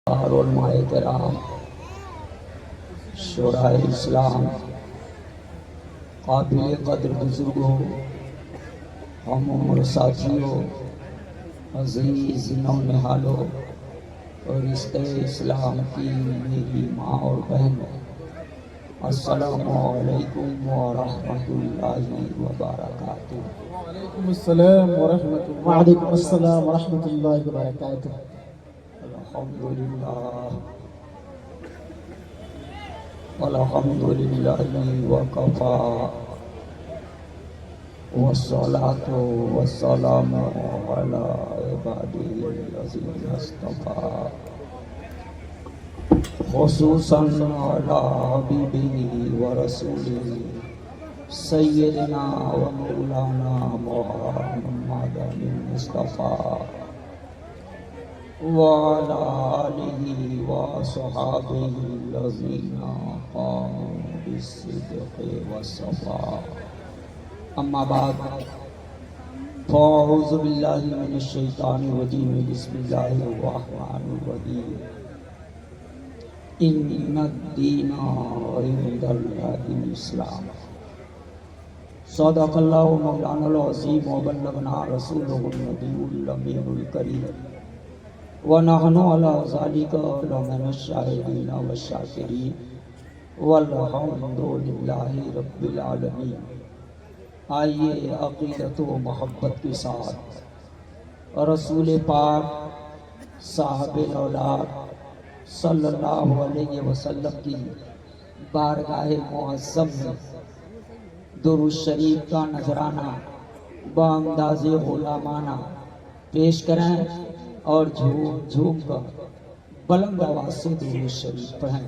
कराम शुरा इस्लाम काबिल कदर बुजुर्गों हम उम्र साथियों अजीज नौनिहालों और रिश्ते इस्लाम की मेरी माँ और बहनों, अस्सलामु अलैकुम व रहमतुल्लाहि व बरकातुहू। वालेकुम अस्सलाम व रहमतुल्लाह। वालेकुम अस्सलाम व रहमतुल्लाहि व बरकातुहू। अल्हम्दुलिल्लाहि व कफा वस्सलातु वस्सलामु अला इबादिहिल लज़ीना इस्तफ़ा खुसूसन अला हबीबिही व रसूलिही सय्यदना व मौलाना मुहम्मदिन मुस्तफ़ा व अला आलिहि व अस्हाबिहि लज़ीना क़ामू बिस्सिद्क़ि वस्सफ़ा। अम्मा बाद फ़अऊज़ु बिल्लाहि मिनश शैतानिर रजीम बिस्मिल्लाहिर रहमानिर रहीम। इन्नद्दीना इंदल्लाहिल इस्लाम। सदक़ल्लाहु मौलानाल अज़ीम व बल्लगना रसूलुहुन नबियुल अमीनुल करीम व नहनु अला ज़ालिका लमिनश शाहिदीन व शाकिरीन वल्हम्दुलिल्लाहि रब्बिल आलमीन। आइए अक़ीदत व मोहब्बत के साथ रसूल पाक साहिबे औलाद सल्लल्लाहु अलैहि वसल्लम की बारगाह मुअज़्ज़म में दुरूद शरीफ का नजराना बांदाज़े ग़ुलामाना पेश करें और झूम झूम कर बुलंद आवाज़ से दुरूद शरीफ पढ़ें।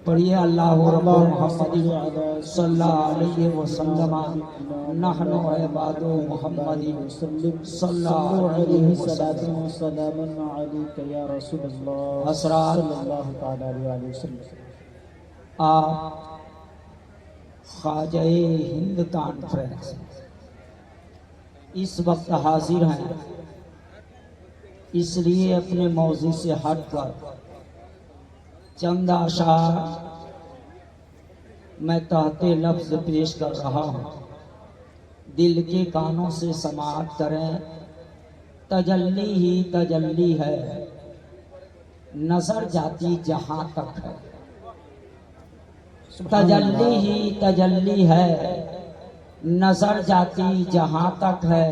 पढ़िए अल्लाहु रब्बुल मुहम्मदिन सल्लल्लाहु अलैहि वसल्लम नहनु इबादु मुहम्मदिन सल्लल्लाहु अलैहि वसल्लम या रसूलल्लाह असरात सल्लल्लाहु तआला अलैहि वसल्लम। आप ख्वाजा हिंद कॉन्फ्रेंस इस वक्त हाजिर हैं, इसलिए अपने मौजू से हटकर चंद अशार मैं कहते लफ्ज पेश कर रहा हूँ। दिल के कानों से समाअत करें। तजल्ली ही तजल्ली है, नजर जाती जहां तक है। तजल्ली ही तजल्ली है, नजर जाती जहां तक है।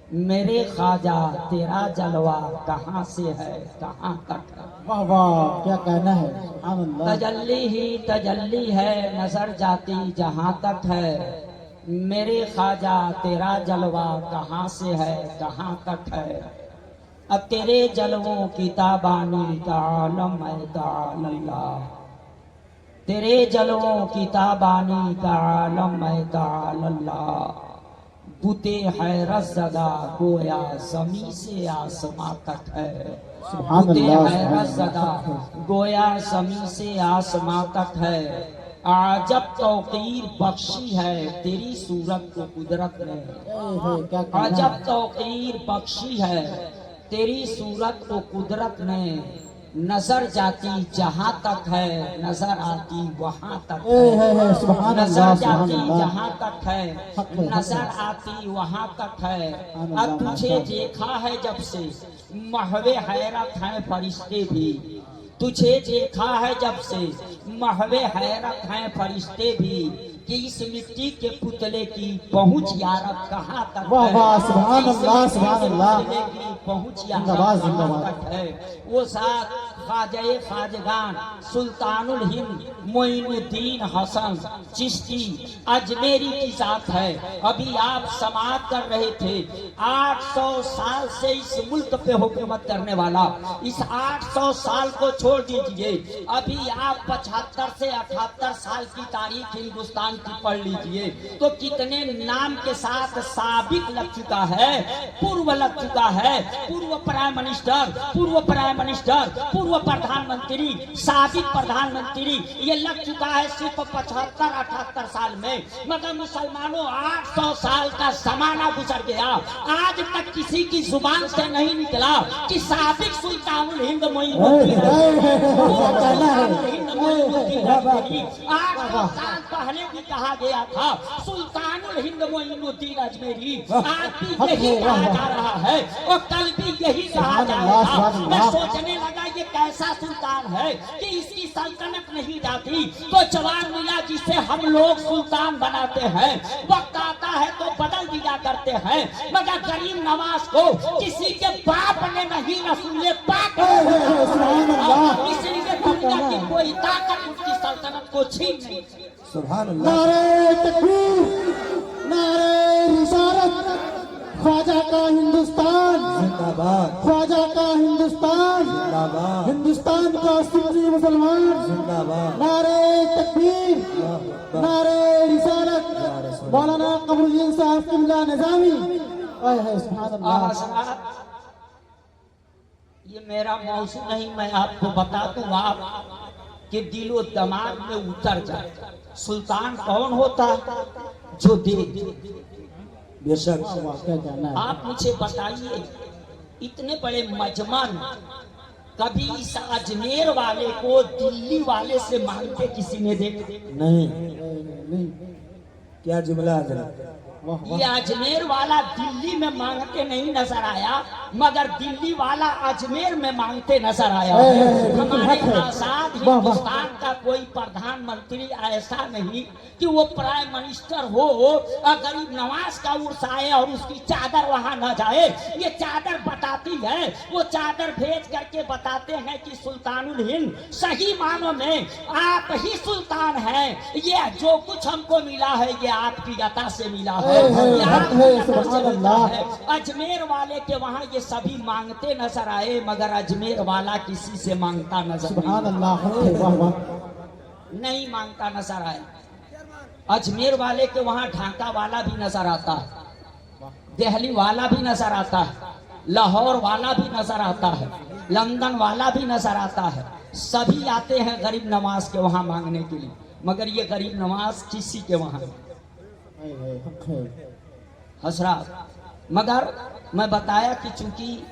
मेरे ख्वाजा तेरा जलवा कहाँ से है, कहाँ तक है। वाह वाह, क्या कहना है, सुभान अल्लाह। तजल्ली ही तजल्ली है, नजर जाती जहां तक है। मेरे ख्वाजा तेरा जलवा कहाँ से है, कहाँ तक है। अब तेरे जलवों की ताबानी का आलम है ताअल्ला। तेरे जलवों की ताबानी का आलम है ताअल्ला। बुते हैरत ज़दा गोया ज़मीं से आसमां तक है। बुते हैरत ज़दा गोया ज़मीं से आसमां तक है। आजब तौक़ीर बख्शी है तेरी सूरत को कुदरत ने। आजब तौक़ीर बख्शी है तेरी सूरत को कुदरत ने। नजर जाती जहां तक है, नजर आती वहां तक है। नजर जाती जहां तक है, नजर आती वहां तक है। अब तुझे देखा है जब से महवे हैरत हैं फरिश्ते भी। तुझे देखा है जब से महवे हैरत हैं फरिश्ते भी कि इस मिट्टी के पुतले की पहुंच यारब कहाँ तक है। सुभान अल्लाह, सुभान अल्लाह। पहुंच यारब कहाँ तक है। वो साथ ख्वाजा ख्वाजगान सुल्तानुल हिंद मोइनुद्दीन हसन चिश्ती अजमेरी की जात है। अभी आप समाअत कर रहे थे। 800 साल से इस मुल्क पे हुकूमत करने वाला, इस 800 साल को छोड़ दीजिए, अभी आप 75 से 78 साल की तारीख हिंदुस्तान की पढ़ लीजिए तो कितने नाम के साथ साबिक लग चुका है, पूर्व लग चुका है। पूर्व प्राइम मिनिस्टर, पूर्व प्राइम मिनिस्टर, पूर्व पूर्व प्रधानमंत्री, साबिक प्रधानमंत्री, ये लग चुका है सिर्फ 75-78 साल में, मगर मुसलमानों 800 साल का जमाना गुजर गया, आज तक किसी की जुबान से नहीं निकला कि साबिक सुल्तानुल हिंद मोइनुद्दीन 800 साल पहले भी कहा गया था सुल्तानुल हिंद मोइनुद्दीन अजमेरी, आज भी यही कहा जा रहा है और कल भी यही कहा जाएगा। मैं सोचने लगा ये कैसा सुल्तान है कि इसकी सल्तनत नहीं जाती, तो जवान मिला जिसे हम लोग सुल्तान बनाते हैं, वक्त आता है तो बदल दिया करते हैं, मगर गरीब नवाज को किसी के बाप ने नहीं रसूले पाक, इसलिए दुनिया की कोई ताकत उसकी सल्तनत को छीन नहीं। सुभान अल्लाह। नारे तकबीर, नारे रिसालत, ख्वाजा का हिंदुस्तान जिंदाबाद, ख्वाजा का हिंदुस्तान जिंदाबाद, हिंदुस्तान का सुन्नी मुसलमान जिंदाबाद। नारे तकबीर, नारे रिसालत, मौलाना कमरुद्दीन साहब किबला निजामी। सुभान अल्लाह। ये मेरा मौजू नहीं, मैं आपको बता दूं आप कि दिलो दिमाग में उतर जाए। सुल्तान कौन होता है? जो दे। बेशक आप मुझे बताइए, इतने बड़े मजमन कभी इस अजमेर वाले को दिल्ली वाले से मांगते किसी ने देखे? नहीं। क्या जुमला जरा। ये अजमेर वाला दिल्ली में मांगते नहीं नजर आया, मगर दिल्ली वाला अजमेर में मांगते नजर आया। हमारे आजाद हिंदुस्तान का कोई प्रधानमंत्री ऐसा नहीं कि वो प्राइम मिनिस्टर हो और गरीब नवाज का उर्स आए और उसकी चादर वहां न जाए। ये चादर बताती है, वो चादर भेज करके बताते हैं कि सुल्तानुल हिंद सही मानों में आप ही सुल्तान हैं। ये जो कुछ हमको मिला है ये आपकी अता से मिला है। अजमेर वाले के वहाँ ये सभी मांगते नजर आए, मगर अजमेर वाला किसी से मांगता नजर नहीं मांगता नजर आया। अजमेर वाले के वहाँ ढाका वाला भी नजर आता है, दिल्ली वाला भी नजर आता है, लाहौर वाला भी नजर आता है, लंदन वाला भी नजर आता है। सभी आते हैं गरीब नवाज के वहाँ मांगने के लिए, मगर ये गरीब नवाज किसी के वहाँ हजरात। मगर मैं बताया कि चूंकि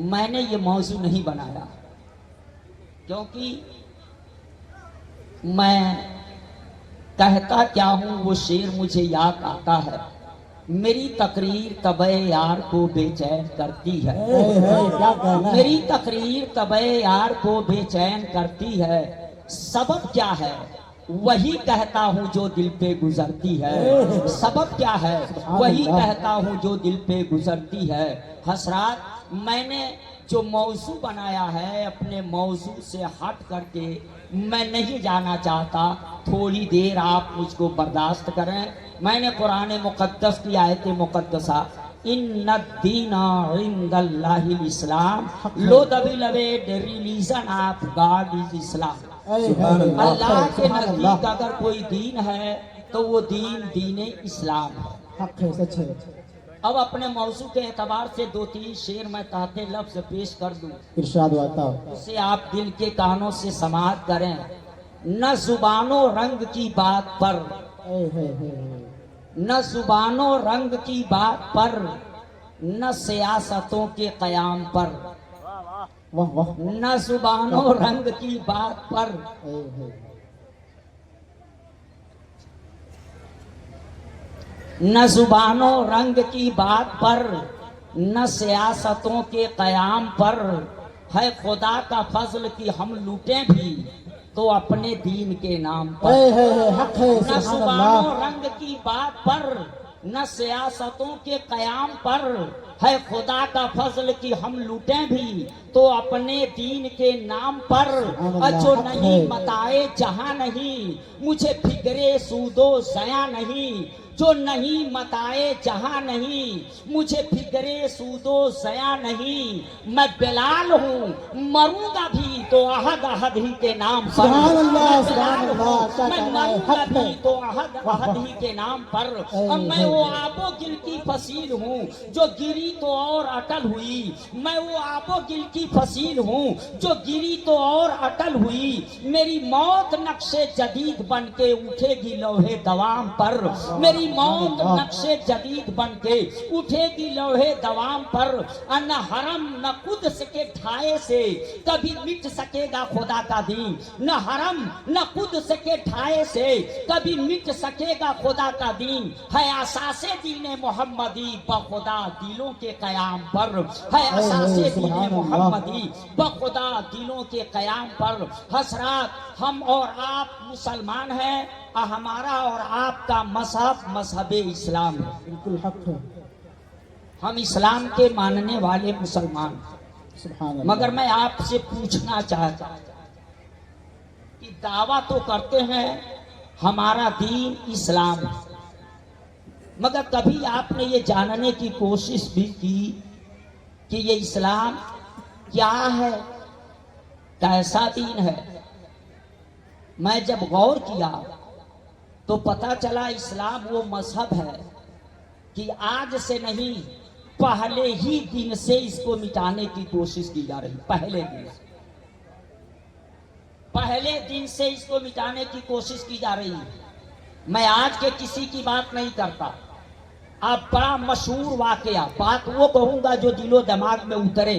मैंने ये मौजू नहीं बनाया, क्योंकि मैं कहता क्या हूँ वो शेर मुझे याद आता है। मेरी तकरीर तबे यार को बेचैन करती है, मेरी तकरीर तबे यार को बेचैन करती है। सबब क्या है वही कहता हूँ जो दिल पे गुजरती है, सबब क्या है वही कहता हूँ जो दिल पे गुजरती है। हसरात, मैंने जो मौजू बनाया है अपने मौजू से हट करके मैं नहीं जाना चाहता, थोड़ी देर आप मुझको बर्दाश्त करें। मैंने कुरान मुक़द्दस की आयत मुक़द्दसा इन्नद्दीना इंदल्लाहिल इस्लाम, lo the believed religion of God is Islam. अल्लाह के नजदीक अगर कोई दीन है तो वो दीन इस्लाम है। अब अपने मौजू के एतबार से 2-3 शेर मैं कहते लफ्ज पेश कर दूं, इरशाद आता उसे आप दिल के कानों से समाअत करें। न जुबानो रंग की बात पर, न जुबानो रंग की बात पर, न सियासतों के कयाम पर, न जुबानो रंग की बात पर, न जुबानो रंग की बात पर, न सियासतों के कयाम पर, है खुदा का फजल कि हम लूटें भी तो अपने दीन के नाम पर। न जुबानो रंग की बात पर, न सियासतों के कयाम पर, है खुदा का फजल कि हम लूटें भी तो अपने दीन के नाम पर। जो नहीं मताए जहां नहीं, मुझे फिक्रे सूदो ज़या नहीं, जो नहीं मताए जहां नहीं, मुझे फिक्रे सूदो ज़या नहीं। मैं बिलाल हूँ मरूंगा भी तो अहद अहद ही के नाम पर, सुभान अल्लाह, मैं सुभान बिलाल अल्लाह, हूँ, क्या मैं कहना है, मरूंगा हक है। भी तो अहद अहद ही के नाम पर। अब मैं वो आबो गिल की फसील हूँ जो गिरी तो और अटल हुई, मैं वो आबो गिल की फसील हूँ जो गिरी तो और अटल हुई, मेरी मौत नक्शे जदीद बन के उठेगी लौहे दवाम पर, मेरी मौत नक्शे जदीद बन के उठेगी लौहे दवाम पर। न हरम न कुद्स के ढाए से कभी मिट सकेगा खुदा का दीन, न हरम न कुद्स के ढाए से कभी मिट सकेगा खुदा का दीन, है असासे दीन मोहम्मदी बखुदा दिलों के कयाम पर, है असासे दीन मोहम्मदी बखुदा दिलों के कयाम पर। हसरात हम और आप मुसलमान हैं, हमारा और आपका मजहब मजहब इस्लाम है, बिल्कुल हक है। हम इस्लाम के मानने वाले मुसलमान। सुभान अल्लाह। मगर मैं आपसे पूछना चाहता कि दावा तो करते हैं हमारा दीन इस्लाम है, मगर कभी आपने ये जानने की कोशिश भी की कि ये इस्लाम क्या है, कैसा दीन है? मैं जब गौर किया तो पता चला इस्लाम वो मजहब है कि आज से नहीं, पहले ही दिन से इसको मिटाने की कोशिश की जा रही, पहले दिन से इसको मिटाने की कोशिश की जा रही है। मैं आज के किसी की बात नहीं करता, आप बड़ा मशहूर वाकया बात वो कहूंगा जो दिलो दिमाग में उतरे।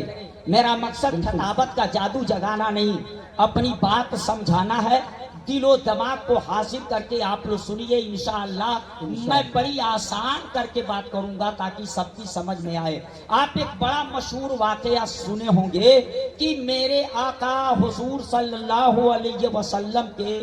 मेरा मकसद खताबत का जादू जगाना नहीं, अपनी बात समझाना है, दिलो दिमाग को हासिल करके आप लोग सुनिए इंशाअल्लाह। मैं बड़ी आसान करके बात करूंगा ताकि सबकी समझ में आए। आप एक बड़ा मशहूर वाकया सुने होंगे कि मेरे आका हुजूर सल्लल्लाहु अलैहि वसल्लम के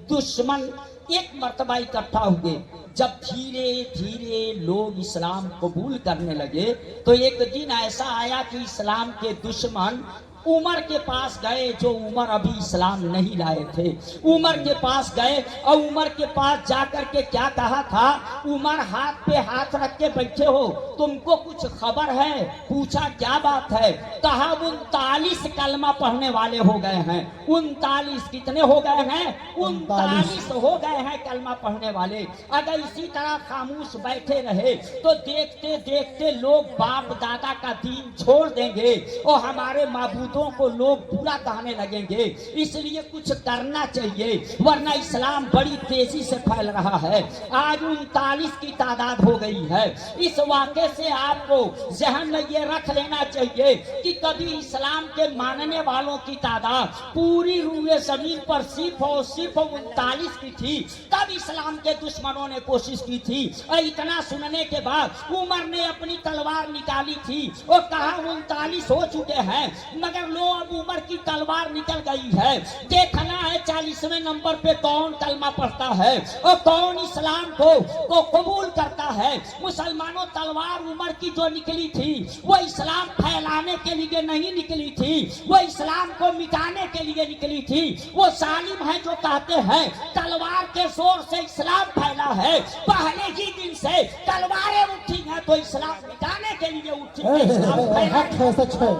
दुश्मन एक मर्तबा इकट्ठा हुए। जब धीरे धीरे लोग इस्लाम कबूल करने लगे तो एक दिन ऐसा आया कि इस्लाम के दुश्मन उमर के पास गए, जो उमर अभी इस्लाम नहीं लाए थे। उमर के पास गए और उमर के पास जाकर के क्या कहा था, उमर हाथ पे हाथ रख के बैठे हो, तुमको कुछ खबर है? पूछा क्या बात है? कहा 39 कलमा पढ़ने वाले हो गए हैं। 39 कितने हो गए हैं? 39 हो गए हैं कलमा पढ़ने वाले। अगर इसी तरह खामोश बैठे रहे तो देखते देखते लोग बाप दादा का दीन छोड़ देंगे और हमारे माबूदों को लोग बुरा कहने लगेंगे। इसलिए कुछ करना चाहिए, वरना इस्लाम बड़ी तेजी से फैल रहा है। आज 39 की तादाद हो गई है। इस वाक़े से आपको ज़हन में ये रख लेना चाहिए कि कभी इस्लाम के मानने वालों की तादाद पूरी रूए जमीन पर सिर्फ और सिर्फ 39 की थी। तब इस्लाम के दुश्मनों ने कोशिश की थी और इतना सुनने के बाद उमर ने अपनी तलवार निकाली थी और कहा 39 हो चुके हैं, मगर लो अब उमर की तलवार निकल गई है। देखना है 40वें नंबर पे कौन कलमा पढ़ता है और कौन इस्लाम को कबूल करता है। मुसलमानों, तलवार उमर की जो निकली थी वो इस्लाम फैलाने के लिए नहीं निकली थी, वो इस्लाम को मिटाने के लिए निकली थी। वो सालिम है जो कहते हैं तलवार के जोर से इस्लाम फैला है। पहले ही दिन से तलवारें उठी हैं तो इस्लाम मिटाने के लिए उठी है, इस्लाम हक फैलाने। है, सच है।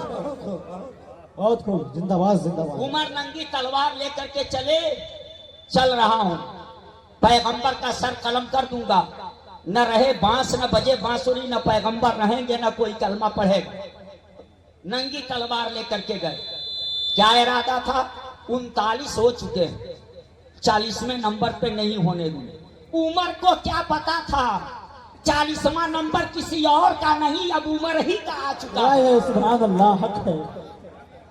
बहुत खूब, जिंदाबाद जिंदाबाद। उमर नंगी तलवार लेकर के चल रहा हूं, पैगंबर का सर कलम कर दूंगा, न रहे बांस न बजे बांसुरी, न पैगंबर रहेंगे न कोई कलमा पढ़ेगा। नंगी तलवार लेकर के गए। क्या इरादा था? 39 हो चुके हैं, 40वें नंबर पे नहीं होने दूंगे। उमर को क्या पता था 40वां नंबर किसी और का नहीं, अब उमर ही का आ चुका है। सुभान अल्लाह, हक है।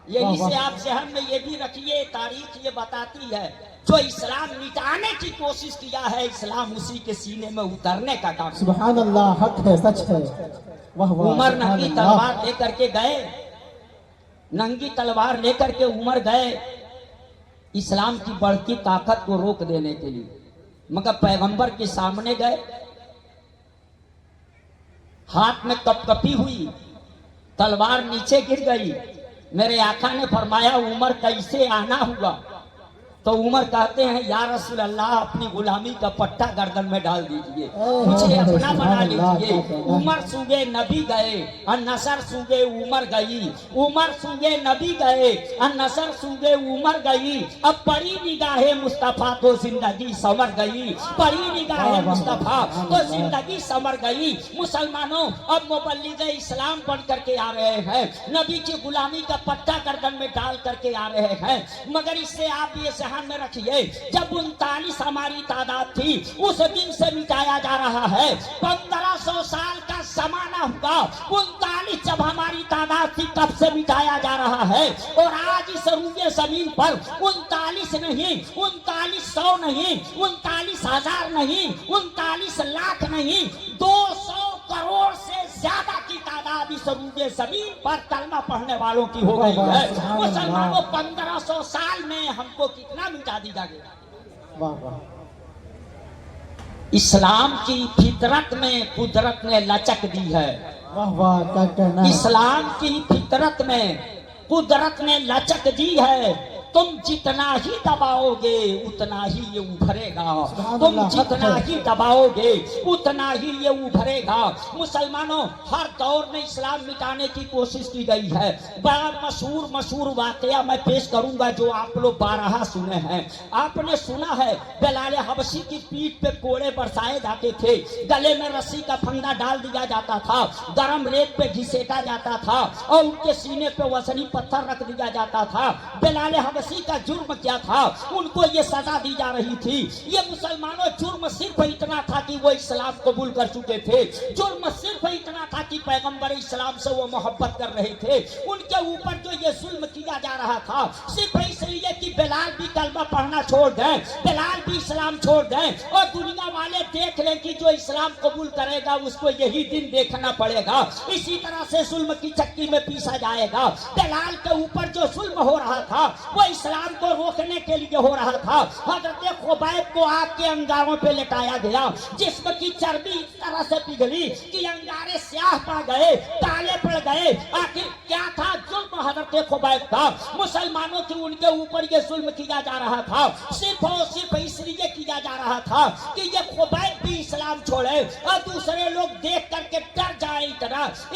यही से आप जहन में ये भी रखिए, तारीख ये बताती है जो इस्लाम मिटाने की कोशिश किया है, इस्लाम उसी के सीने में उतरने का काम। सुभान अल्लाह, हक है, सच है। वाह वाह। उमर नंगी तलवार लेकर के गए, नंगी तलवार लेकर के उमर गए इस्लाम की बढ़ती ताकत को रोक देने के लिए, मगर पैगंबर के सामने गए, हाथ में कपकपी हुई, तलवार नीचे गिर गई। मेरे आका ने फरमाया उमर कैसे आना हुआ? तो उमर कहते हैं या रसूल अल्लाह अपनी गुलामी का पट्टा गर्दन में डाल दीजिए, मुझे अपना बना लीजिए। उमर सूगे नबी गए और नसर सूगे उमर गई, उमर सूगे नबी गए और नसर सूगे उमर गई। अब बड़ी निगाहे मुस्तफा तो जिंदगी संवर गई, बड़ी निगाहे मुस्तफा तो जिंदगी संवर गई। मुसलमानों अब मुबल्लिग इस्लाम बन करके आ रहे हैं, नबी की गुलामी का पट्टा गर्दन में डाल करके आ रहे हैं। मगर इससे आप ये ध्यान में रखिए, जब 39 हमारी तादाद थी उस दिन से मिटाया जा रहा है। 1500 साल का जमाना हुआ, 39 जब हमारी तादाद थी तब से मिटाया जा रहा है। और आज इस रूए जमीन पर 39 नहीं, 3900 नहीं, 39,000 नहीं, 39 लाख नहीं, 200 करोड़ से ज्यादा की तादाद इस रूए जमीन पर कलमा पढ़ने वालों की हो गई है। मुसलमानों 1500 साल में हमको कितना मिटा दी जाएगी। वाह वाह, इस्लाम की फितरत में कुदरत ने लचक दी है। वाह वाह, क्या कहना है। इस्लाम की फितरत में कुदरत ने लचक दी है। तुम जितना ही दबाओगे उतना ही ये उभरेगा, तुम जितना ही दबाओगे उतना ही ये उभरेगा। मुसलमानों हर दौर में इस्लाम मिटाने की कोशिश की गई है। बड़ा मशहूर वाकया मैं पेश करूंगा जो आप लोग बारहा सुने हैं। आपने सुना है बिलाल हबशी की पीठ पे कोड़े बरसाए जाते थे, गले में रस्सी का फंदा डाल दिया जाता था, गरम रेत पे घिसेटा जाता था और उनके सीने पे वजनी पत्थर रख दिया जाता था। बिलाल हबशी का जुर्म क्या था, उनको ये सजा दी जा रही थी। ये मुसलमानों जुर्म सिर्फ इतना था कि वो इस्लाम कबूल कर चुके थे, जुर्म सिर्फ इतना था कि पैगंबर इस्लाम से वो मोहब्बत कर रहे थे। उनके ऊपर जो ये जुल्म किया जा रहा था सिर्फ इसलिए कि बिलाल भी कलमा पढ़ना छोड़ दें, बिलाल भी इस्लाम छोड़ दें और दुनिया वाले देख लें कि जो इस्लाम कबूल करेगा उसको यही दिन देखना पड़ेगा। इसी तरह से जुल्म की चक्की में पीसा जाएगा। बिलाल के ऊपर जो जुल्म हो रहा था वो इस्लाम को रोकने के लिए हो रहा था। हजरत खुबैब को आग के अंगारों पे लेटाया गया, जिस्म की चर्बी इस तरह से पिघली कि अंगारे स्याह पड़ गए, काले पड़ गए। आखिर क्या था जुल्म हजरत खुबैब का? मुसलमानों की उनके ऊपर ये जुल्म किया जा रहा था, सिर्फ और सिर्फ इसलिए किया जा रहा था कि ये खुबैब भी इस्लाम छोड़े और दूसरे लोग देख करके डर जाए,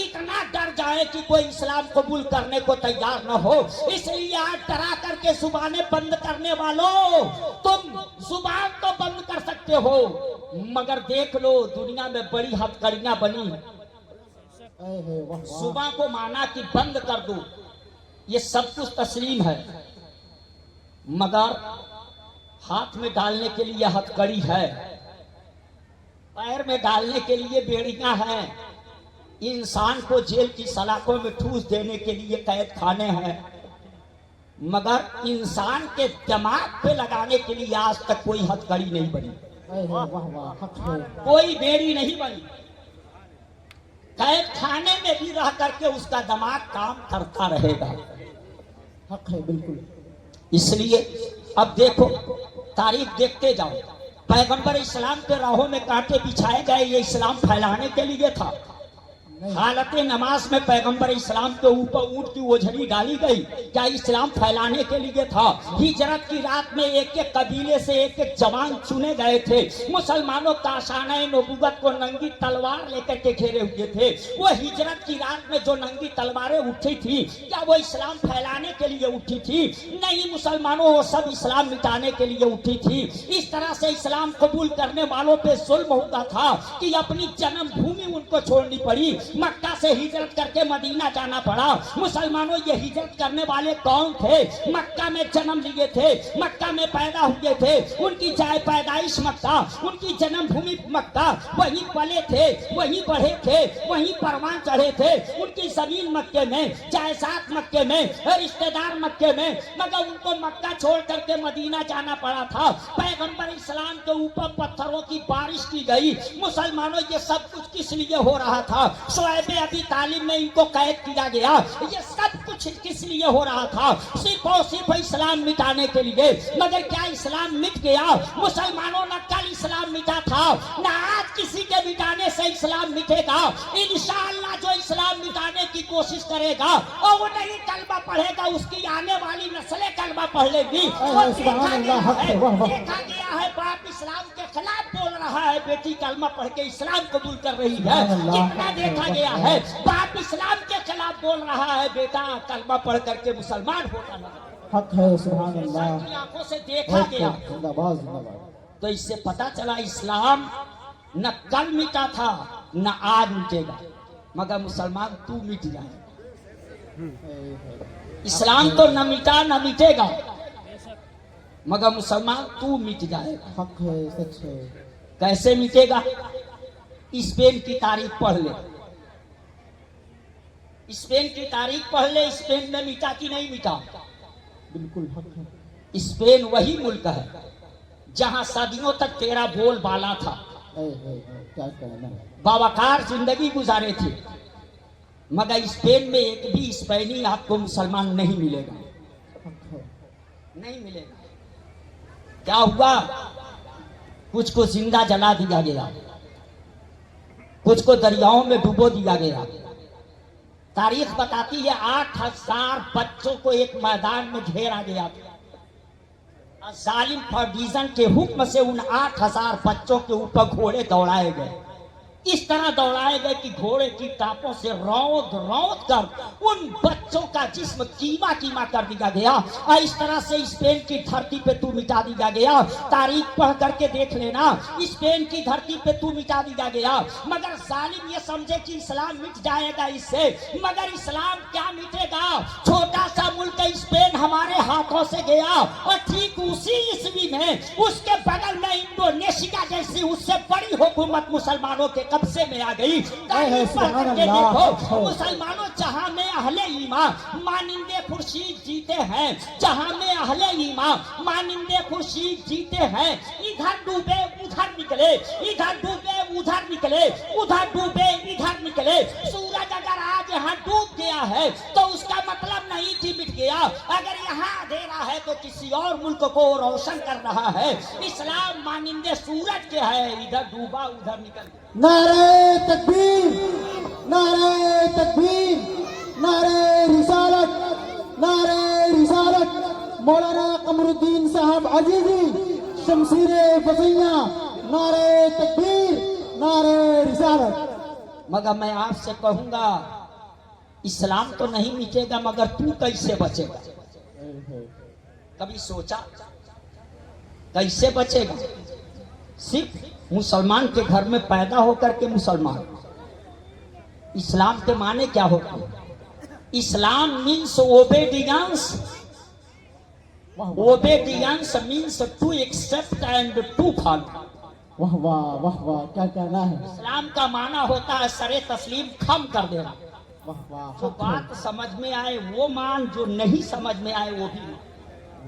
इतना डर जाए कि कोई इस्लाम कबूल करने को तैयार न हो। इसलिए आज डरा करके जुबानें बंद करने वालों, तुम जुबान तो बंद कर सकते हो मगर देख लो दुनिया में बड़ी हथकड़ियां बनी है। जुबान को माना कि बंद कर दो, ये सब कुछ तस्लीम है मगर हाथ में डालने के लिए हथकड़ी है, पैर में डालने के लिए बेड़ियां हैं, इंसान को जेल की सलाखों में ठूस देने के लिए कैद खाने हैं, मगर इंसान के दिमाग पे लगाने के लिए आज तक कोई हथकड़ी नहीं बनी, कोई बेड़ी नहीं बनी। कैद खाने में भी रह करके उसका दिमाग काम करता रहेगा। हक है बिल्कुल। इसलिए अब देखो तारीख देखते जाओ, पैगंबर इस्लाम के राहों में कांटे बिछाए गए, ये इस्लाम फैलाने के लिए था। हालत नमाज में पैगंबर इस्लाम के ऊपर ऊंट की ओझली डाली गई, क्या इस्लाम फैलाने के लिए था? हिजरत की रात में एक एक कबीले से एक एक जवान चुने गए थे। मुसलमानों का शान नबूवत को नंगी तलवार लेकर के घेरे हुए थे। वो हिजरत की रात में जो नंगी तलवारें उठी थी, क्या वो इस्लाम फैलाने के लिए उठी थी? नहीं मुसलमानों, वो सब इस्लाम मिटाने के लिए उठी थी। इस तरह से इस्लाम कबूल करने वालों पे जुल्म होता था कि अपनी जन्मभूमि उनको छोड़नी पड़ी, मक्का से हिजरत करके मदीना जाना पड़ा। मुसलमानों ये हिजरत करने वाले कौन थे? मक्का में जन्म लिए थे, मक्का में पैदा हुए थे, उनकी पैदाइश मक्का, उनकी जन्मभूमि मक्का, वहीं पले थे, वहीं बढ़े थे, वहीं परवान चढ़े थे। उनकी जमीन मक्के में, जायदाद मक्के में, रिश्तेदार मक्के में, मगर उनको मक्का छोड़ करके मदीना जाना पड़ा था। पैगंबर इस्लाम के ऊपर पत्थरों की बारिश की गई। मुसलमानों ये सब कुछ किस लिए हो रहा था? शोएब अबी तालिब में इनको कैद किया गया, ये सब कुछ किस लिए हो रहा था? सिर्फ और सिर्फ इस्लाम मिटाने के लिए। मगर क्या इस्लाम मिट गया? मुसलमानों ने कल इस्लाम मिटा था, ना आज किसी के मिटाने से इस्लाम मिटेगा। इंशाअल्लाह जो इस्लाम मिटाने की कोशिश करेगा और वो नहीं कलमा पढ़ेगा, उसकी आने वाली नस्लें कलमा पढ़ लेगी। सुभान अल्लाह, हक है, वाह वाह। देखा गया है बाप इस्लाम के खिलाफ बोल रहा है, बेटी कलमा पढ़ के इस्लाम कबूल कर रही है। सुभान अल्लाह, कितना देखा गया है बाप इस्लाम के खिलाफ बोल रहा है, बेटा कलमा पढ़ करके मुसलमान होता है। हक है, सुभान अल्लाह। की आंखों से देखा गया। जिंदाबाद जिंदाबाद। तो इससे पता चला इस्लाम न कल मिटा था न आज मिटेगा, मगर मुसलमान तू मिट जाए। इस्लाम तो न मिटा न मिटेगा, मगर मुसलमान तू मिट जाएगा। हक है, सच है। कैसे मिटेगा? स्पेन की तारीख पढ़ ले, स्पेन की तारीख पढ़ ले। स्पेन में मिटा कि नहीं मिटा? बिल्कुल हक है। स्पेन वही मुल्क है जहां सदियों तक तेरा बोलबाला था, क्या कहना है। बावकार जिंदगी गुजारे थे, मगर स्पेन में एक भी स्पेनी आपको मुसलमान नहीं मिलेगा, हक है। नहीं मिलेगा। क्या हुआ? कुछ को जिंदा जला दिया गया, कुछ को दरियाओं में डुबो दिया गया। तारीख बताती है 8,000 बच्चों को एक मैदान में घेरा गया था। जालिम फर्डिजन के हुक्म से उन 8,000 बच्चों के ऊपर घोड़े दौड़ाए गए। इस तरह दौड़ाए गए कि घोड़े की टापों से रौंद रौंद कर उन बच्चों का जिस्म कीमा कीमा कर दिया गया। और इस तरह से स्पेन की धरती पे तू मिटा दिया गया। तारीख पढ़ करके देख लेना, स्पेन की धरती पे तू मिटा दिया गया। मगर जालिम ये समझे कि इस्लाम मिट जाएगा इससे, मगर इस्लाम क्या मिटेगा? छोटा सा मुल्क स्पेन हमारे हाथों से गया और ठीक उसी ईस्वी में उसके बगल में इंडोनेशिया जैसी उससे बड़ी हुकूमत मुसलमानों के कब्जे में आ गई। देखो मुसलमानों जहां में अहले ईमान मानिंदे खुर्शीद जीते हैं, जहां में अहले ईमान मानिंदे खुर्शीद जीते हैं, इधर डूबे उधर निकले, इधर डूबे उधर निकले, उधर डूबे इधर निकले। सूरज अगर आज यहाँ डूब गया है तो उसका मतलब नहीं कि मिट गया। अगर यहाँ अंधेरा है तो किसी और मुल्क को रोशन कर रहा है। इस्लाम मानिंदे सूरज के है, इधर डूबा उधर निकल। नारे तकबीर, नारे तकबीर, नारे रिसालत, नारे रिसालत। मौलाना कमरुद्दीन साहब अजीजी शमशीरे फसैया, नारे तकबीर, नारे रिसालत। मगर मैं आपसे कहूंगा इस्लाम तो नहीं मिटेगा, मगर तू कैसे बचेगा? कभी सोचा कैसे बचेगा? सिर्फ मुसलमान के घर में पैदा होकर के मुसलमान। इस्लाम के माने क्या होते हैं? Islam means obedience. Obedience means to accept and to follow. वाह वाह वाह वाह, क्या कहना है। इस्लाम का माना होता है सरे तस्लीम खम कर देना। वाह वाह, जो बात समझ में आए वो मान, जो नहीं समझ में आए वो भी मान।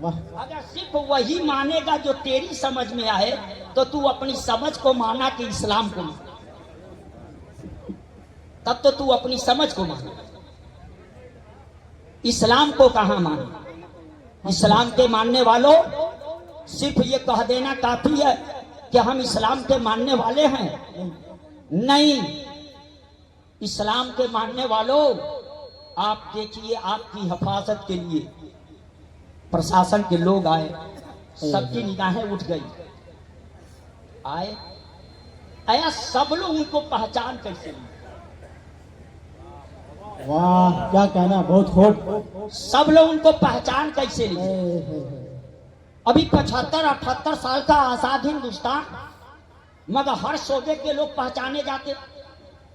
वाह। अगर सिर्फ वही मानेगा जो तेरी समझ में आए तो तू अपनी समझ को माना कि इस्लाम को माना, तब तो तू अपनी समझ को माना। इस्लाम को कहां माने? इस्लाम के मानने वालों सिर्फ ये कह देना काफी है कि हम इस्लाम के मानने वाले हैं। नहीं, इस्लाम के मानने वालों आप देखिए, आपकी हिफाजत के लिए प्रशासन के लोग आए, सबकी निगाहें उठ गई। आए आया सब लोग उनको पहचान कैसे ली? वाह, क्या कहना, बहुत खूब। सब लोग उनको पहचान कैसे ली? अभी 75-78 साल का आजाद हिंदुस्तान, मगर हर शोबे के लोग पहचाने जाते।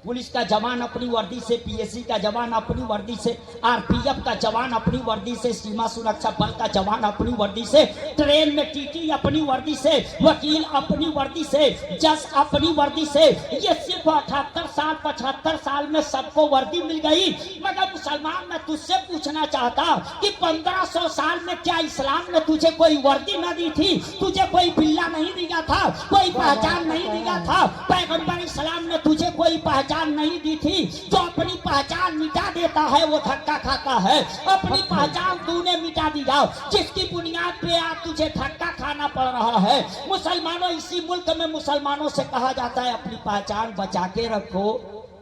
पुलिस का जवान अपनी वर्दी से, पीएससी का जवान अपनी वर्दी से, आरपीएफ का जवान अपनी वर्दी से, सीमा सुरक्षा बल का जवान अपनी वर्दी से, ट्रेन में टीटी अपनी वर्दी से, वकील अपनी वर्दी से, जज अपनी वर्दी से। ये सिर्फ 78 साल 75 साल में सबको वर्दी मिल गई। मगर मुसलमान, मैं तुझसे पूछना चाहता कि 1500 साल में क्या इस्लाम ने तुझे कोई वर्दी न दी थी? तुझे कोई बिल्ला नहीं दिया था, कोई पहचान नहीं दिया था? पैगंबर इस्लाम ने तुझे कोई पहचान नहीं दी थी? जो अपनी पहचान मिटा देता है वो धक्का खाता है। अपनी पहचान तूने मिटा दिया, जिसकी बुनियाद पे आज तुझे धक्का खाना पड़ रहा है। मुसलमानों, इसी मुल्क में मुसलमानों से कहा जाता है अपनी पहचान बचा के रखो,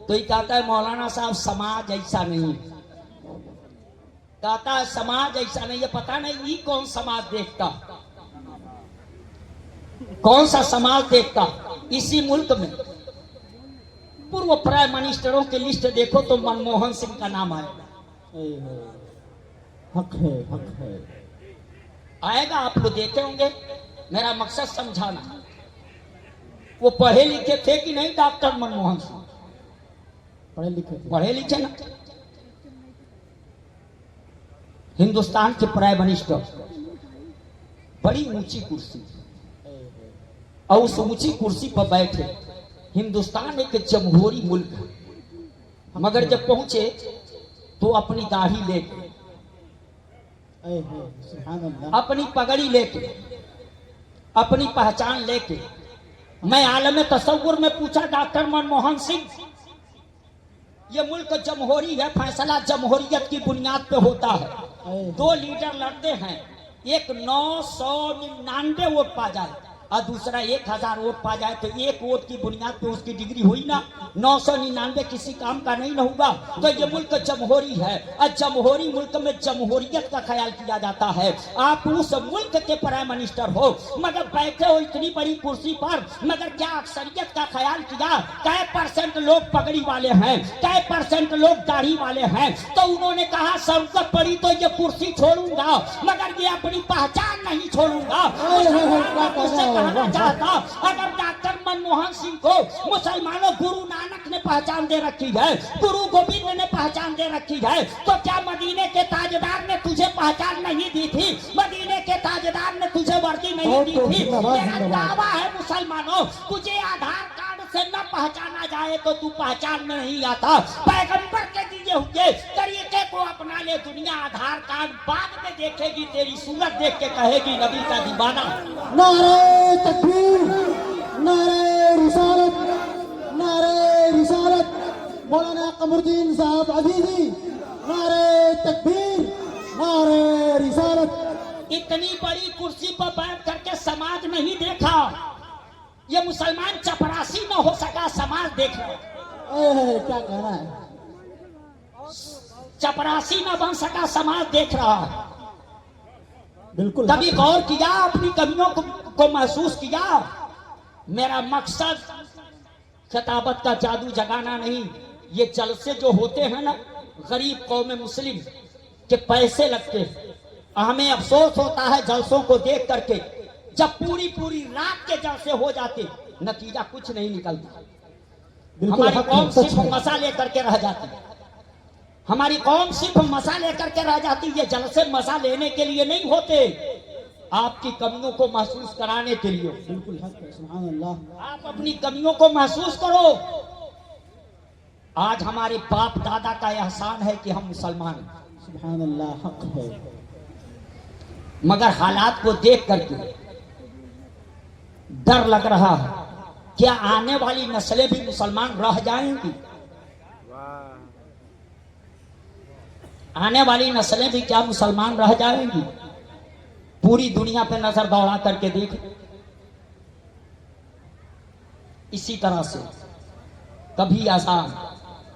तो ये कहता है मौलाना साहब समाज ऐसा नहीं। कहता है समाज ऐसा नहीं है, पता नहीं ये कौन समाज देखता, कौन सा समाज देखता। इसी मुल्क में पूर्व प्राइम मिनिस्टरों की लिस्ट देखो तो मनमोहन सिंह का नाम आएगा। हक है, हक है। आएगा, आप लोग देखे होंगे। मेरा मकसद समझाना, वो पढ़े लिखे थे कि नहीं डॉक्टर मनमोहन सिंह? पढ़े लिखे थे। पढ़े लिखे ना। हिंदुस्तान के प्राइम मिनिस्टर, बड़ी ऊंची कुर्सी, और उस ऊंची कुर्सी पर बैठे। हिंदुस्तान एक जमहूरी मुल्क है, मगर जब पहुंचे तो अपनी दाढ़ी लेके, अपनी पगड़ी लेके, अपनी पहचान लेके, मैं आलम तसव्वुर में पूछा डॉक्टर मनमोहन सिंह, ये मुल्क जमहूरी है, फैसला जमहूरियत की बुनियाद पे होता है। दो लीडर लड़ते हैं, एक 999 वोट पा जाए और दूसरा 1000 वोट पा जाए, तो एक वोट की बुनियाद पे उसकी डिग्री हुई ना। 999 किसी काम का नहीं न होगा। तो ये मुल्क जमहूरी है और जमहूरी मुल्क में जमहूरियत का ख्याल किया जाता है। आप उस मुल्क के प्राइम मिनिस्टर हो, मगर बैठे हो इतनी बड़ी कुर्सी पर, मगर क्या अक्सरियत का ख्याल किया? कै % लोग पगड़ी वाले हैं, कै % लोग दाढ़ी वाले हैं। तो उन्होंने कहा जरूरत पड़ी तो ये कुर्सी छोड़ूंगा, मगर ये अपनी पहचान नहीं छोड़ूंगा। कहना चाहता, अगर डॉक्टर मनमोहन सिंह को मुसलमानों गुरु नानक ने पहचान दे रखी है, गुरु गोविंद ने पहचान दे रखी है, तो क्या मदीने के ताजदार ने तुझे पहचान नहीं दी थी? मदीने के ताजदार ने तुझे वर्दी नहीं दी थी? मेरा दावा है मुसलमानों, तुझे आधार कार्ड से न पहचाना जाए तो तू पहचान में नहीं आता। पैगंबर के दिए हुए तरीके को अपना ले। दुनिया आधार कार्ड बाद में देखेगी, तेरी सूरत देख के कहेगी नबी का दीवाना। नारे तकबीर, नारे रिसालत, नारे रिसालत, मौलाना कमरुद्दीन साहब अजीजी, नारे तकबीर, नारे रिसालत। इतनी बड़ी कुर्सी पर बैठ करके समाज नहीं देखा। ये मुसलमान चपरासी न हो सका, समाज देख रहा। क्या कहना है? चपरासी न बन सका, समाज देख रहा। बिल्कुल। कभी गौर किया, अपनी कमियों को महसूस किया? मेरा मकसद खिताबत का जादू जगाना नहीं। ये जलसे जो होते हैं ना, गरीब कौम मुस्लिम के पैसे लगते हैं। हमें अफसोस होता है जलसों को देख करके, जब पूरी पूरी रात के जलसे हो जाते, नतीजा कुछ नहीं निकलता। हमारी कौम सिर्फ मसा लेकर के रह जाती, हमारी कौम सिर्फ मसा लेकर के रह जाती। ये जलसे मजा लेने के लिए नहीं होते, आपकी कमियों को महसूस कराने के लिए। बिल्कुल हक है, सुभान अल्लाह। आप अपनी कमियों को महसूस करो। आज हमारे बाप दादा का एहसान है कि हम मुसलमान हैं, सुभान अल्लाह, हक है। मगर हालात को देख करके डर लग रहा है, क्या आने वाली नस्लें भी मुसलमान रह जाएंगी? आने वाली नस्लें भी क्या मुसलमान रह जाएंगी? पूरी दुनिया पे नजर दौड़ा करके देख। इसी तरह से कभी आसान,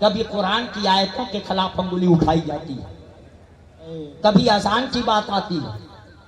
कभी कुरान की आयतों के खिलाफ अंगुली उठाई जाती है, कभी आसान की बात आती है,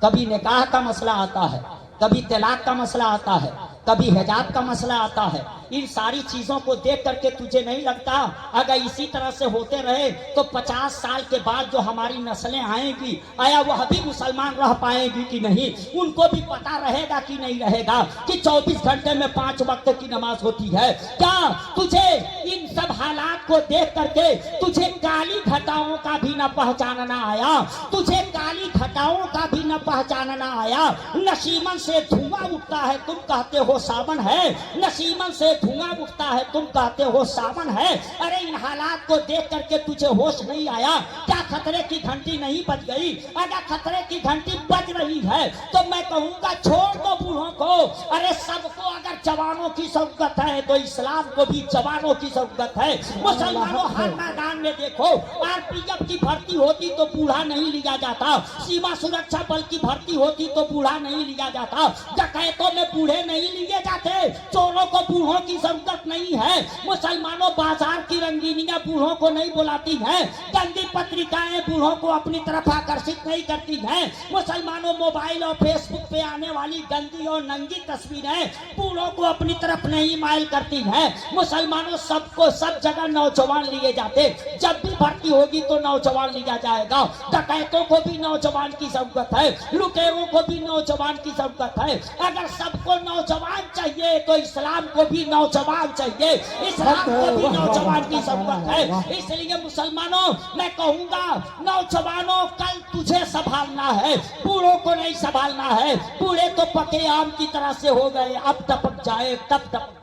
कभी निकाह का मसला आता है, कभी तलाक का मसला आता है, कभी हिजाब का मसला आता है। इन सारी चीजों को देख करके तुझे नहीं लगता अगर इसी तरह से होते रहे तो 50 साल के बाद जो हमारी नस्लें आएंगी, आया वह भी मुसलमान रह पाएंगी कि नहीं? उनको भी पता रहेगा कि नहीं रहेगा कि 24 घंटे में 5 वक्त की नमाज होती है? क्या तुझे इन सब हालात को देख करके तुझे काली घटाओं का भी न पहचानना आया? तुझे काली घटाओं का भी न पहचानना आया? नसीमन से धुआं उठता है, तुम कहते हो सावन है। नसीमन से धुआं उठता है, तुम कहते हो सावन है। अरे इन हालात को देख करके तुझे होश नहीं आया? क्या खतरे की घंटी नहीं बज गई? अगर खतरे की घंटी बज रही है तो मैं कहूंगा छोड़ दो बूढ़ों को। अरे सबको अगर जवानों की जरूरत है तो इस्लाम को भी जवानों की जरूरत है। मुसलमानों हर मैदान में देखो, RPF की भर्ती होती तो बूढ़ा नहीं लिया जाता, सीमा सुरक्षा बल की भर्ती होती तो बूढ़ा नहीं लिया जाता, डकैतों में बूढ़े नहीं लिए जाते, चोरों को बूढ़ों की जरूरत नहीं है। मुसलमानों, बाजार की रंगीनियां बूढ़ों को नहीं बुलाती हैं, गंदी पत्रिकाएं बूढ़ों को अपनी तरफ आकर्षित नहीं करती हैं। मुसलमानों, मोबाइल और फेसबुक पे आने वाली गंदी और नंगी तस्वीरें बूढ़ों को अपनी तरफ नहीं माइल करती हैं। मुसलमानों, सबको सब जगह नौजवान लिए जाते, जब भी भर्ती होगी तो नौजवान लिया जाएगा। डकैतों को भी नौजवान की जरूरत है, लुटेरों को भी नौजवान की जरूरत है। अगर सबको नौजवान चाहिए तो इस्लाम को भी नौजवान चाहिए, इस्लाम को भी नौजवान की जरूरत है। इसलिए मुसलमानों, मैं कहूंगा नौजवानों, कल तुझे संभालना है, बूढ़ों को नहीं संभालना है। बूढ़े तो पके आम की तरह से हो गए, अब टपक जाए तब टपक।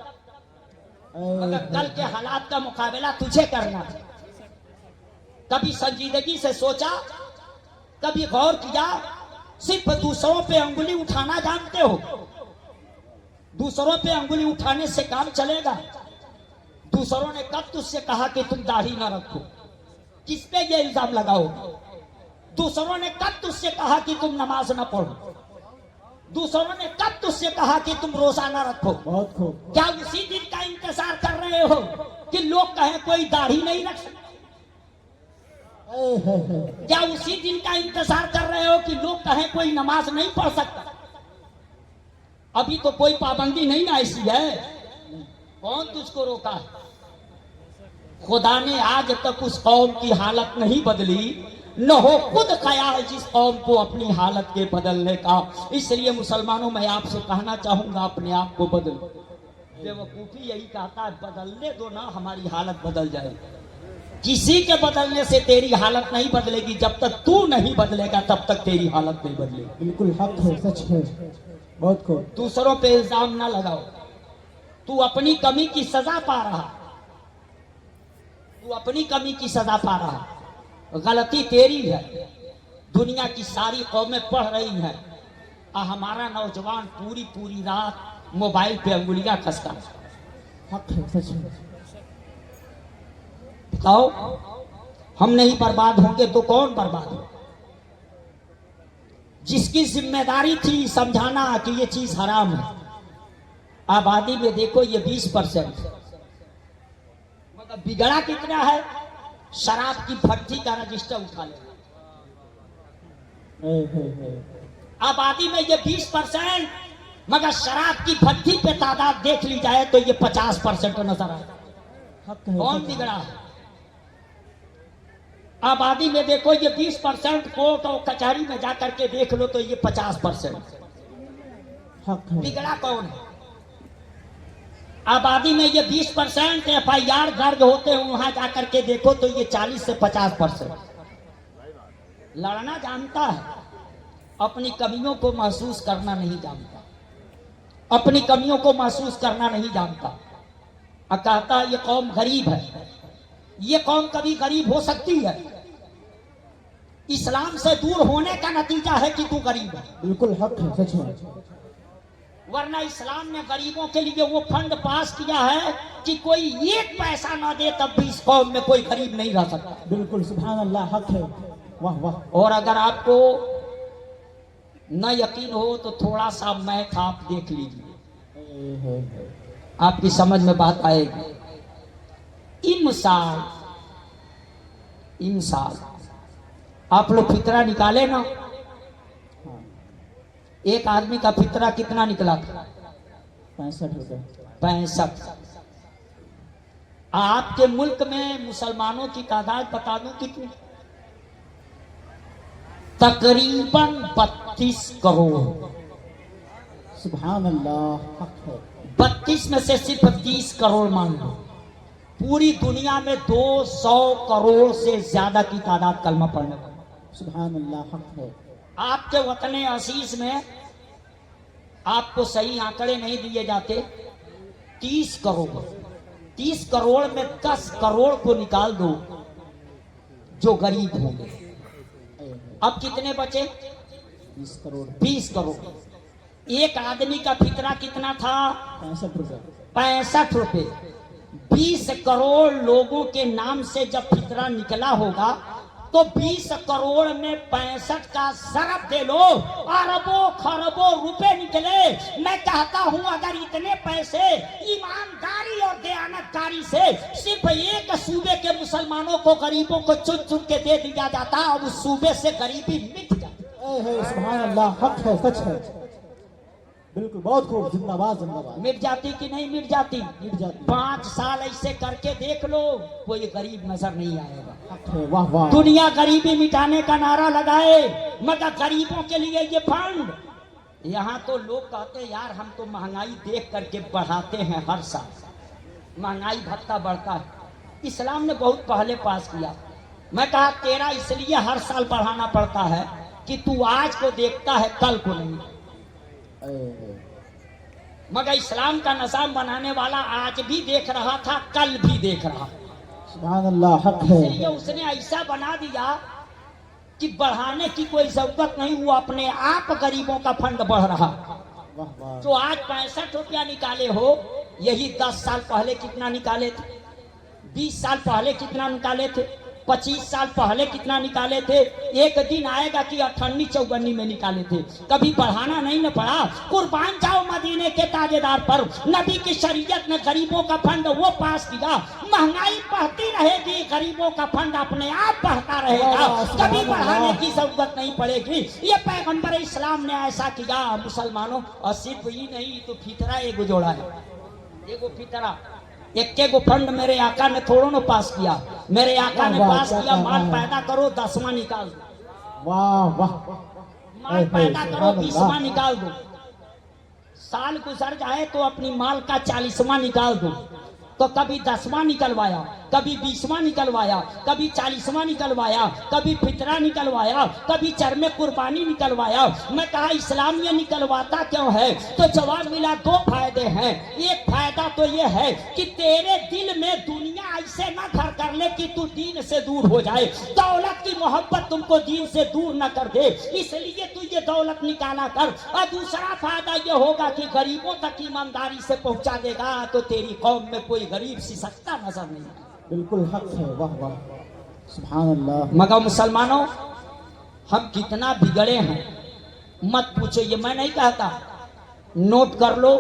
मगर कल के हालात का मुकाबला तुझे करना है। कभी संजीदगी से सोचा, कभी गौर किया? सिर्फ दूसरों पे अंगुली उठाना जानते हो? दूसरों पे अंगुली उठाने से काम चलेगा? दूसरों ने कब तुझसे कहा कि तुम दाढ़ी न रखो? किस पे ये इल्जाम लगाओ? दूसरों ने कब तुझसे कहा कि तुम नमाज न पढ़ो? दूसरों ने कब तुझसे कहा कि तुम रोजा न रखो? बहुत खूब। क्या उसी दिन का इंतजार कर रहे हो कि लोग कहें कोई दाढ़ी नहीं रख सकता? क्या उसी दिन का इंतजार कर रहे हो कि लोग कहें कोई नमाज नहीं पढ़ सकता? अभी तो कोई पाबंदी नहीं ना ऐसी है। कौन तुझको रोका है? खुदा ने आज तक उस कौम की हालत नहीं बदली, न हो खुद ख्याल जिस कौम को अपनी हालत के बदलने का। इसलिए मुसलमानों, मैं आपसे कहना चाहूंगा, अपने आप को बदलो। बेवकूफी यही कहता है, बदलने दो ना, हमारी हालत बदल जाएगी। किसी के बदलने से तेरी हालत नहीं बदलेगी, जब तक तू नहीं बदलेगा तब तक तेरी हालत नहीं बदलेगी। बिल्कुल हक है, सच है। बहुत खूब। दूसरों पे इल्जाम ना लगाओ। तू अपनी कमी की सजा पा रहा, तू अपनी कमी की सजा पा रहा। गलती तेरी है। दुनिया की सारी कौमें पढ़ रही हैं, हमारा नौजवान पूरी पूरी रात मोबाइल पे अंगुलियां कसता है। हक है, सच है। बताओ, हम नहीं बर्बाद होंगे तो कौन बर्बाद हो? जिसकी जिम्मेदारी थी समझाना कि ये चीज हराम है, आबादी में देखो ये 20%, मगर बिगड़ा कितना है? शराब की भट्टी का रजिस्टर उठा ले। आबादी में ये 20%, मगर शराब की भट्टी पे तादाद देख ली जाए तो ये 50% नजर आए। कौन बिगड़ा है? आबादी में देखो ये 20%, कोर्ट और कचहरी में जाकर के देख लो तो ये 50%। बिगड़ा कौन है? आबादी में ये 20% FIR दर्ज होते हैं, वहां जाकर के देखो तो ये 40 से 50%। लड़ना जानता है, अपनी कमियों को महसूस करना नहीं जानता, अपनी कमियों को महसूस करना नहीं जानता। कहता ये कौम गरीब है। ये कौम कभी गरीब हो सकती है? इस्लाम से दूर होने का नतीजा है कि तू गरीब है। बिल्कुल हक है, सच है। वरना इस्लाम ने गरीबों के लिए वो फंड पास किया है कि कोई एक पैसा ना दे तब भी इस कौम में कोई गरीब नहीं रह सकता। बिल्कुल, सुभान अल्लाह, हक है। वाह वाह। और अगर आपको न यकीन हो तो थोड़ा सा मैथ आप देख लीजिए, आपकी समझ में बात आएगी। इंसान आप लोग फितरा निकाले ना, एक आदमी का फितरा कितना निकला था? 65 रुपए। 65। आपके मुल्क में मुसलमानों की तादाद बता दूं कितनी? तकरीबन 32 करोड़। सुभान अल्लाह, हक है। 32 में से सिर्फ 30 करोड़ मान लो। पूरी दुनिया में 200 करोड़ से ज्यादा की तादाद कलमा पढ़ने वाली। सुभान अल्लाह, हक है। आपके वतने असीस में आपको सही आंकड़े नहीं दिए जाते। 30 करोड़, 30 करोड़ में 10 करोड़ को निकाल दो जो गरीब होंगे। अब कितने बचे? 20 करोड़। 20 करोड़। एक आदमी का फितरा कितना था? 65 रुपए। 65 रुपए। 20 करोड़ लोगों के नाम से जब फितरा निकला होगा तो 20 करोड़ में 65 का सरफ दे लो, अरबों खरबों रुपए निकले। मैं कहता हूं अगर इतने पैसे ईमानदारी और दयानतकारी से सिर्फ एक सूबे के मुसलमानों को, गरीबों को चुन चुन के दे दिया जाता, और उस सूबे से गरीबी मिट जाती। सुभान अल्लाह, हक है, सच है, बिल्कुल, बहुत खूब, जिंदाबाद जिंदाबाद। मिट जाती कि नहीं मिट जाती? मिट जाती। 5 साल ऐसे करके देख लो, कोई गरीब नजर नहीं आएगा। हक है, वाह वाह। दुनिया गरीबी मिटाने का नारा लगाए, मगर गरीबों के लिए ये फंड। यहाँ तो लोग कहते हैं यार हम तो महंगाई देख करके बढ़ाते हैं, हर साल महंगाई भत्ता बढ़ता है। इस्लाम ने बहुत पहले पास किया। मैं कहा तेरा इसलिए हर साल बढ़ाना पड़ता है कि तू आज को देखता है, कल को नहीं। मगर इस्लाम का निजाम बनाने वाला आज भी देख रहा था, कल भी देख रहा। सुभान अल्लाह, हक है। इसलिए उसने ऐसा बना दिया कि बढ़ाने की कोई जरूरत नहीं, वो अपने आप गरीबों का फंड बढ़ रहा। वाह वाह। जो आज 65 रुपया निकाले हो, यही 10 साल पहले कितना निकाले थे, 20 साल पहले कितना निकाले थे, 25 साल पहले कितना निकाले थे। एक दिन आएगा कि 58-54 में निकाले थे। कभी बढ़ाना नहीं न पड़ा। कुर्बान जाओ मदीने के ताजेदार पर। नबी की शरीयत ने गरीबों का फंड वो पास किया। महंगाई बढ़ती रहेगी, गरीबों का फंड अपने आप बढ़ता रहेगा, कभी बढ़ाने की जरूरत नहीं पड़ेगी। ये पैगंबर इस्लाम ने ऐसा किया मुसलमानों। और सिर्फ ही नहीं, तो फितरा एक जोड़ा है, एगो फितरा, एक गो फंड मेरे आका ने थोड़ो न पास किया। मेरे आका ने पास किया, माल पैदा करो 10वां निकाल दो। वाह वाह। माल पैदा करो 20वां निकाल दो। साल गुजर जाए तो अपनी माल का 40वां निकाल दो। तो कभी 10वां निकलवाया, कभी 20वां निकलवाया, कभी 40वां निकलवाया, कभी फितरा निकलवाया, कभी चरमे कुर्बानी निकलवाया। मैं कहा इस्लाम ये निकलवाता क्यों है? तो जवाब मिला 2 फायदे हैं। एक फायदा तो ये है कि तेरे दिल में दुनिया ऐसे न घर कर ले कि तू दीन से दूर हो जाए, दौलत की मोहब्बत तुमको दीन से दूर न कर दे, इसलिए तू ये दौलत निकाला कर। और दूसरा फायदा ये होगा कि गरीबों तक ईमानदारी से पहुंचा देगा, तो तेरी कौम में कोई गरीब सिसकता नजर नहीं आएगा। बिल्कुल हक है, वाह वाह, सुभान अल्लाह। मगर मुसलमानों, हम कितना बिगड़े हैं मत पूछो। ये मैं नहीं कहता, नोट कर लो।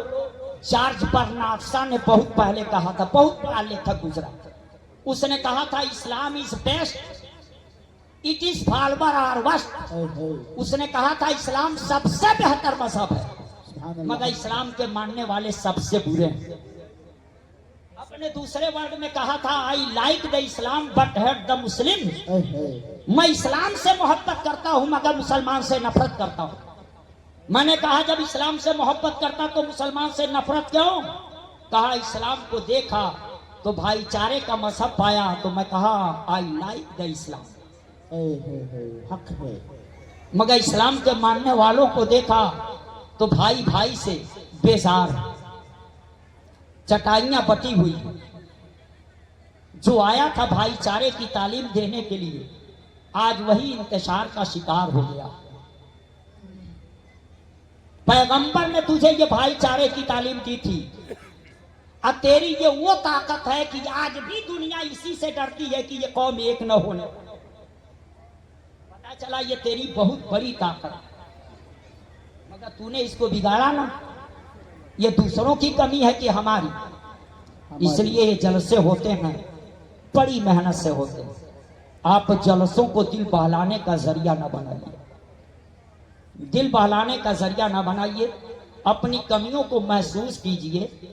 जॉर्ज बर्नार्ड ने बहुत पहले कहा था, बहुत बड़ा लेखक गुजरा, उसने कहा था Islam is best, it is follower are worst. उसने कहा था इस्लाम सबसे बेहतर मजहब है, मगर इस्लाम के मानने वाले सबसे बुरे हैं। अपने दूसरे वर्ड में कहा था I like the Islam but hate the Muslim. मैं इस्लाम से मोहब्बत करता हूं मगर मुसलमान से नफरत करता हूं। मैंने कहा जब इस्लाम से मोहब्बत करता तो मुसलमान से नफरत क्यों? कहा इस्लाम को देखा तो भाईचारे का मजहब पाया, तो मैं कहा आई लाइक द इस्लाम। हक है। मगर इस्लाम के मानने वालों को देखा तो भाई भाई से बेजार, चटाइयां बटी हुई। जो आया था भाईचारे की तालीम देने के लिए, आज वही इंतशार का शिकार हो गया। पैगंबर ने तुझे ये भाईचारे की तालीम दी थी, अब तेरी ये वो ताकत है कि आज भी दुनिया इसी से डरती है कि ये कौम एक न होने। पता चला ये तेरी बहुत बड़ी ताकत, मगर तूने इसको बिगाड़ा ना। ये दूसरों की कमी है कि हमारी, इसलिए ये जलसे होते हैं, बड़ी मेहनत से होते हैं। आप जलसों को दिल बहलाने का जरिया ना बनाइए, दिल बहलाने का जरिया ना बनाइए। अपनी कमियों को महसूस कीजिए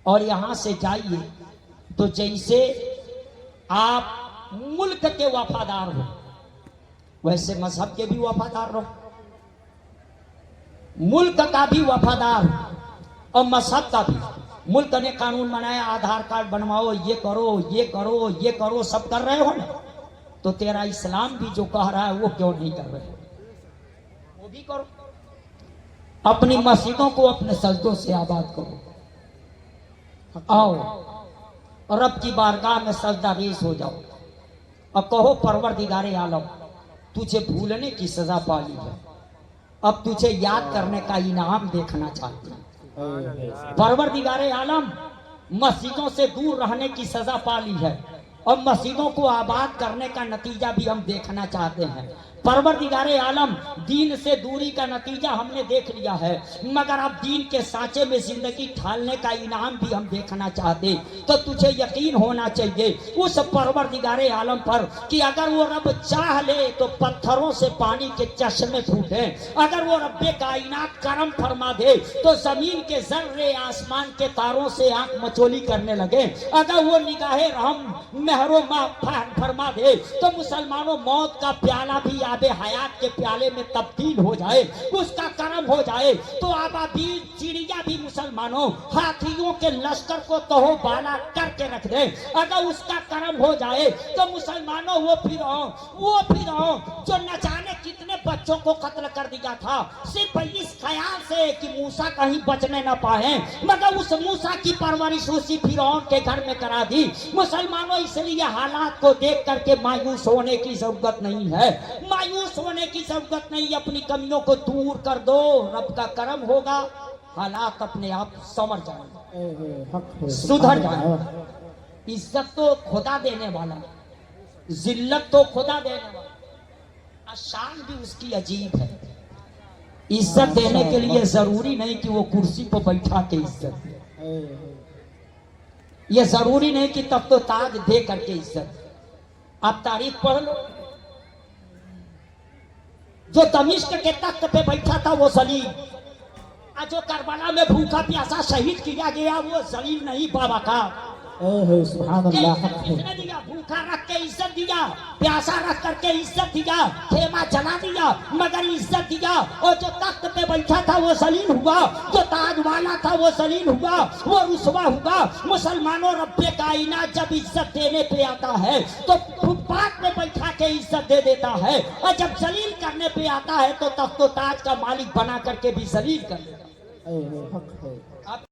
और यहां से जाइए तो जैसे आप मुल्क के वफादार हो वैसे मजहब के भी वफादार रहो, मुल्क का भी वफादार और मजहब का भी। मुल्क ने कानून बनाया, आधार कार्ड बनवाओ, ये करो ये करो ये करो, सब कर रहे हो ना, तो तेरा इस्लाम भी जो कह रहा है वो क्यों नहीं कर रहे? वो भी करो। अपनी मस्जिदों को अपने सजदों से आबाद करो। आओ और रब की बारगाह में सजदा रेज़ हो जाओ और कहो परवरदिगारे आलम, तुझे भूलने की सजा पाली है, अब तुझे याद करने का इनाम देखना चाहती हूँ। परवरदिगारे आलम, मस्जिदों से दूर रहने की सजा पाली है, और मस्जिदों को आबाद करने का नतीजा भी हम देखना चाहते हैं। परवरदिगारे आलम, दीन से दूरी का नतीजा हमने देख लिया है, मगर अब दीन के सांचे में जिंदगी ढालने का इनाम भी हम देखना चाहते। तो तुझे यकीन होना चाहिए उस परवरदिगारे आलम पर कि अगर वो रब चाह ले तो पत्थरों से पानी के चश्मे फूटे, अगर वो रब्बे कायनात करम फरमा दे तो जमीन के जर्रे आसमान के तारों से आंख मचोली करने लगे, अगर वो निगाहे रहम मेहरो फरमा दे तो मुसलमानों मौत का प्याला भी आबे हयात के प्याले में तब्दील हो जाए, उसका करम हो जाए तो आबादी चिड़िया भी मुसलमानों हाथियों के लश्कर को तहो बाला करके रख दे, अगर उसका करम हो जाए तो मुसलमानों वो फिर जो न जाने कितने बच्चों को कत्ल कर दिया था सिर्फ इस ख्याल से कि मूसा कहीं बचने न पाए, मगर उस मूसा की परवरिश उसी फिरौन के घर में करा दी। मुसलमानों इसलिए हालात को देख करके मायूस होने की जरूरत नहीं है, मायूस होने की जरूरत नहीं, अपनी कमियों को दूर कर दो, रब का करम होगा, हालात अपने आप संवर जाएंगे, सुधर जाएंगे। इज्जत तो खुदा देने वाला, जिल्लत तो खुदा देने वाला, शान भी उसकी अजीब है। इज्जत देने के लिए जरूरी नहीं कि वो कुर्सी पर बैठा के इज्जत दे, ये जरूरी नहीं कि तब तो ताज दे करके इज्जत। आप तारीख पढ़ लो, जो दमिश्क के तख्त पे बैठा था वो जलील, जो करबला में भूखा प्यासा शहीद किया गया वो जलील नहीं बाबा का। सुभान अल्लाह, किसने दिया? भूखा रख के इज्जत दिया, प्यासा रख करके इज्जत दिया, खेमा जला दिया मगर इज्जत दिया। और जो तख्त पे बैठा था वो जलील हुआ, जो ताज वाला था वो जलील हुआ, वो रुसवा हुआ। मुसलमानों रब्बे कायनात जब इज्जत देने पे आता है तो फुटपाथ पे बैठा के इज्जत दे देता है, और जब जलील करने पे आता है तो तख्त ताज का मालिक बना करके भी जलील कर देता है।